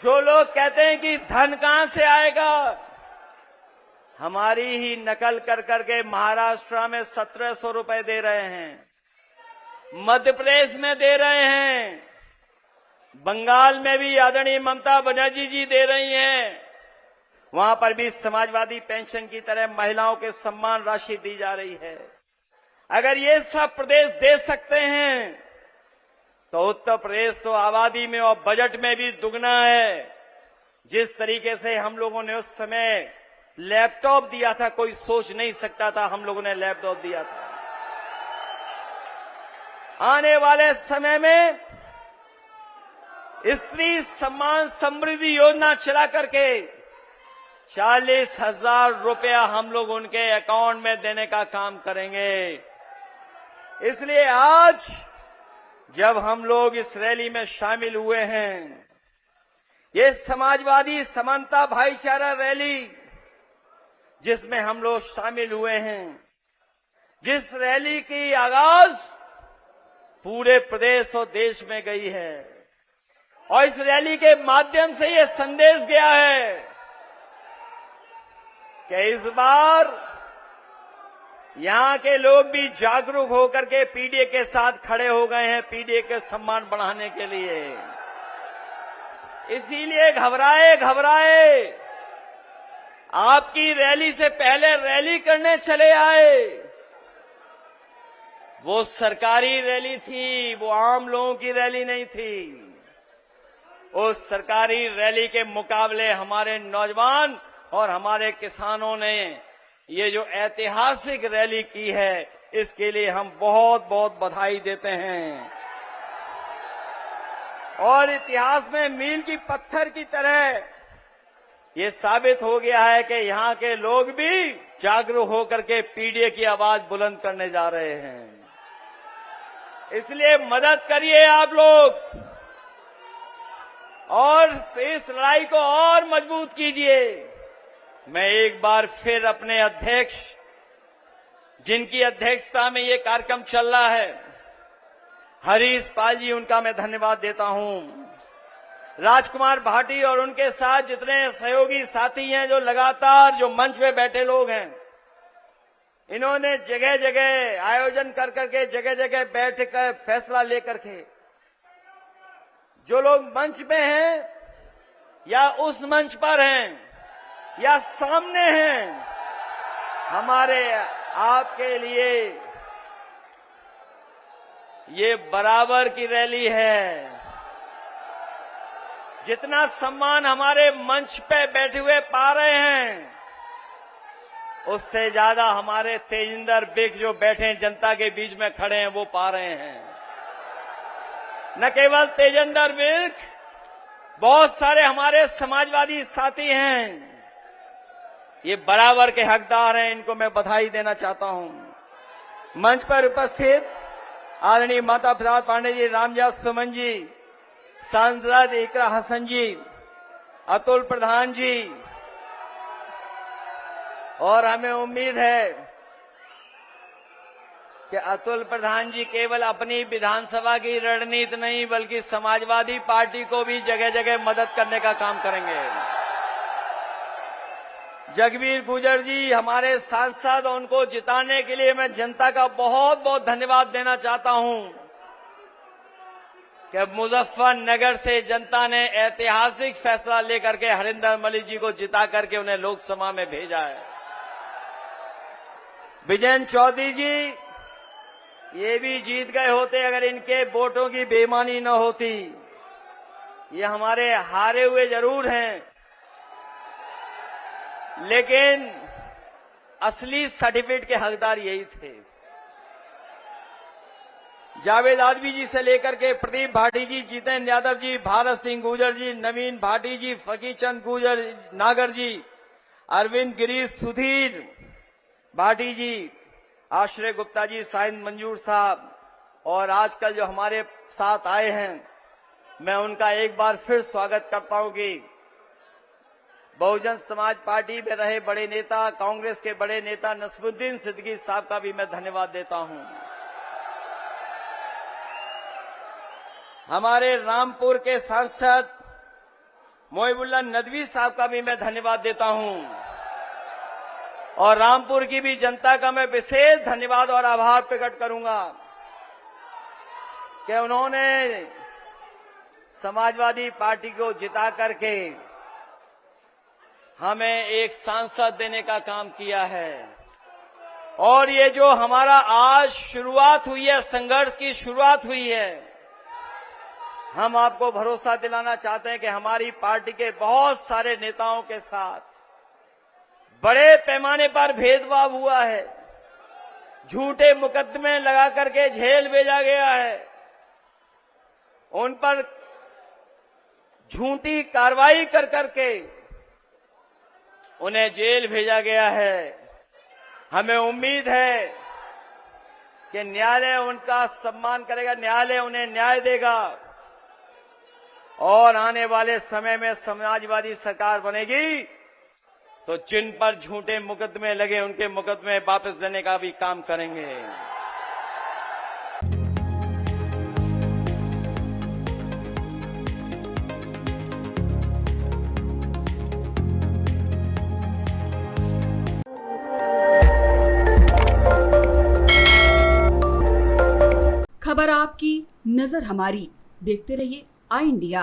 जो लोग कहते हैं कि धन कहां से आएगा, हमारी ही नकल कर करके महाराष्ट्र में 1700 रुपए दे रहे हैं, मध्य प्रदेश में दे रहे हैं, बंगाल में भी आदरणीय ममता बनर्जी जी दे रही हैं, वहां पर भी समाजवादी पेंशन की तरह महिलाओं के सम्मान राशि दी जा रही है। अगर ये सब प्रदेश दे सकते हैं तो उत्तर प्रदेश तो आबादी में और बजट में भी दुगना है। जिस तरीके से हम लोगों ने उस समय लैपटॉप दिया था, कोई सोच नहीं सकता था हम लोगों ने लैपटॉप दिया था। आने वाले समय में स्त्री सम्मान समृद्धि योजना चला करके 40,000 रुपया हम लोग उनके अकाउंट में देने का काम करेंगे। इसलिए आज जब हम लोग इस रैली में शामिल हुए हैं, ये समाजवादी समानता भाईचारा रैली जिसमें हम लोग शामिल हुए हैं, जिस रैली की आगाज पूरे प्रदेश और देश में गई है, और इस रैली के माध्यम से ये संदेश गया है कि इस बार यहां के लोग भी जागरूक होकर के पीडीए के साथ खड़े हो गए हैं, पीडीए के सम्मान बढ़ाने के लिए। इसीलिए घबराए आपकी रैली से पहले रैली करने चले आए। वो सरकारी रैली थी, वो आम लोगों की रैली नहीं थी। उस सरकारी रैली के मुकाबले हमारे नौजवान और हमारे किसानों ने ये जो ऐतिहासिक रैली की है, इसके लिए हम बहुत बहुत बधाई देते हैं। और इतिहास में मील की पत्थर की तरह ये साबित हो गया है कि यहाँ के लोग भी जागरूक होकर के पीडीए की आवाज बुलंद करने जा रहे हैं। इसलिए मदद करिए आप लोग और इस लड़ाई को और मजबूत कीजिए। मैं एक बार फिर अपने अध्यक्ष, जिनकी अध्यक्षता में ये कार्यक्रम चल रहा है, हरीश पाल जी, उनका मैं धन्यवाद देता हूं। राजकुमार भाटी और उनके साथ जितने सहयोगी साथी हैं, जो लगातार जो मंच पे बैठे लोग हैं, इन्होंने जगह जगह आयोजन कर करके जगह जगह बैठ कर फैसला लेकर के, जो लोग मंच पे हैं या उस मंच पर हैं या सामने हैं, हमारे आपके लिए ये बराबर की रैली है। जितना सम्मान हमारे मंच पे बैठे हुए पा रहे हैं, उससे ज्यादा हमारे तेजिंदर बिग जो बैठे हैं, जनता के बीच में खड़े हैं, वो पा रहे हैं। न केवल तेजिंदर बिग, बहुत सारे हमारे समाजवादी साथी हैं, ये बराबर के हकदार हैं। इनको मैं बधाई देना चाहता हूं। मंच पर उपस्थित आदरणीय माता प्रसाद पांडे जी, रामजास सुमन जी, सांसद इकरा हसन जी, अतुल प्रधान जी, और हमें उम्मीद है कि अतुल प्रधान जी केवल अपनी विधानसभा की रणनीति नहीं, बल्कि समाजवादी पार्टी को भी जगह जगह मदद करने का काम करेंगे। जगबीर गुजर जी हमारे सांसद, उनको जिताने के लिए मैं जनता का बहुत बहुत धन्यवाद देना चाहता हूं कि मुजफ्फरनगर से जनता ने ऐतिहासिक फैसला लेकर के हरिंदर मलिक जी को जिता करके उन्हें लोकसभा में भेजा है। विजयन चौधरी जी ये भी जीत गए होते अगर इनके वोटों की बेईमानी न होती। ये हमारे हारे हुए जरूर हैं, लेकिन असली सर्टिफिकेट के हकदार यही थे। जावेद आदमी जी से लेकर के प्रदीप भाटी जी, जितेंद्र यादव जी, भारत सिंह गुर्जर जी, नवीन भाटी जी, फकीचंद गुर्जर नागर जी, अरविंद गिरीश, सुधीर भाटी जी, आश्रय गुप्ता जी, साहिंद मंजूर साहब, और आजकल जो हमारे साथ आए हैं, मैं उनका एक बार फिर स्वागत करता हूं कि बहुजन समाज पार्टी में रहे बड़े नेता, कांग्रेस के बड़े नेता नसरुद्दीन सिद्दीकी साहब का भी मैं धन्यवाद देता हूं। हमारे रामपुर के सांसद मोहिबुल्लाह नदवी साहब का भी मैं धन्यवाद देता हूं और रामपुर की भी जनता का मैं विशेष धन्यवाद और आभार प्रकट करूंगा कि उन्होंने समाजवादी पार्टी को जिता करके हमें एक सांसद देने का काम किया है। और ये जो हमारा आज शुरुआत हुई है, संघर्ष की शुरुआत हुई है, हम आपको भरोसा दिलाना चाहते हैं कि हमारी पार्टी के बहुत सारे नेताओं के साथ बड़े पैमाने पर भेदभाव हुआ है, झूठे मुकदमे लगा करके जेल भेजा गया है, उन पर झूठी कार्रवाई कर करके उन्हें जेल भेजा गया है। हमें उम्मीद है कि न्यायालय उनका सम्मान करेगा, न्यायालय उन्हें न्याय देगा और आने वाले समय में समाजवादी सरकार बनेगी तो जिन पर झूठे मुकदमे लगे उनके मुकदमे वापस देने का भी काम करेंगे। खबर आपकी, नजर हमारी। देखते रहिए आई इंडिया।